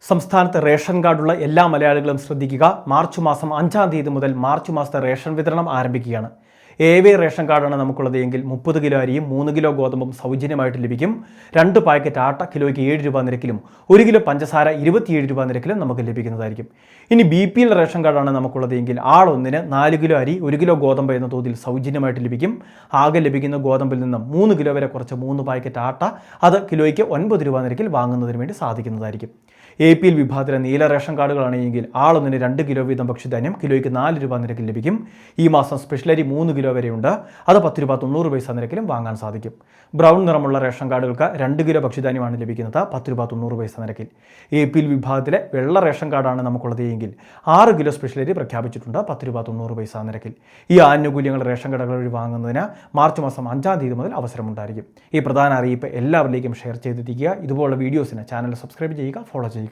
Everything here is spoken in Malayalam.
സംസ്ഥാനത്ത് റേഷൻ കാർഡുള്ള എല്ലാ മലയാളികളും ശ്രദ്ധിക്കുക. മാർച്ച് മാസം 5-ാം തീയതി മുതൽ മാർച്ച് മാസത്തെ റേഷൻ വിതരണം ആരംഭിക്കുകയാണ്. ഏവേ റേഷൻ കാർഡാണ് നമുക്കുള്ളത് എങ്കിൽ 30 കിലോ അരിയും 3 കിലോ ഗോതമ്പും സൗജന്യമായിട്ട് ലഭിക്കും. 2 പാക്കറ്റ് ആട്ട കിലോയ്ക്ക് 7 രൂപ നിരക്കിലും 1 കിലോ പഞ്ചസാര 27 രൂപ നിരക്കിലും നമുക്ക് ലഭിക്കുന്നതായിരിക്കും. ഇനി BPL റേഷൻ കാർഡാണ് നമുക്കുള്ളത് എങ്കിൽ ആളൊന്നിന് 4 കിലോ അരി 1 കിലോ ഗോതമ്പ് എന്ന തോതിൽ സൗജന്യമായിട്ട് ലഭിക്കും. ആകെ ലഭിക്കുന്ന ഗോതമ്പിൽ നിന്ന് 3 കിലോ വരെ കുറച്ച് 3 പാക്കറ്റ് ആട്ട അത് കിലോയ്ക്ക് 9 രൂപ നിരക്കിൽ വാങ്ങുന്നതിന് വേണ്ടി സാധിക്കുന്നതായിരിക്കും. APL വിഭാഗത്തിലെ നീല റേഷൻ കാർഡുകളാണെങ്കിൽ ആളൊന്നിന് 2 കിലോ വീതം ഭക്ഷ്യധാന്യം കിലോയ്ക്ക് 4 രൂപ നിരക്കിൽ ലഭിക്കും. ഈ മാസം സ്പെഷ്യൽ അരി 3 കിലോ വരെയുണ്ട്. അത് 10 രൂപ 90 പൈസ നിരക്കിലും വാങ്ങാൻ സാധിക്കും. ബ്രൗൺ നിറമുള്ള റേഷൻ കാർഡുകൾക്ക് 2 കിലോ ഭക്ഷ്യധാന്യമാണ് ലഭിക്കുന്നത് 10 രൂപ 90 പൈസ നിരക്കിൽ. APL വിഭാഗത്തിലെ വെള്ള റേഷൻ കാർഡാണ് നമുക്കുള്ളത് എങ്കിൽ 6 കിലോ സ്പെഷ്യൽ അരി പ്രഖ്യാപിച്ചിട്ടുണ്ട് 10 രൂപ 90 പൈസ നിരക്കിൽ. ഈ ആനുകൂല്യങ്ങൾ റേഷൻ കടകൾ വഴി വാങ്ങുന്നതിന് മാർച്ച് മാസം 5-ാം തീയതി മുതൽ അവസരമുണ്ടായിരിക്കും. ഈ പ്രധാന അറിയിപ്പ് എല്ലാവരിലേക്കും ഷെയർ ചെയ്തെത്തിക്കുക. ഇതുപോലുള്ള വീഡിയോസിന് ചാനൽ സബ്സ്ക്രൈബ് ചെയ്യുക, ഫോളോ ചെയ്യുക.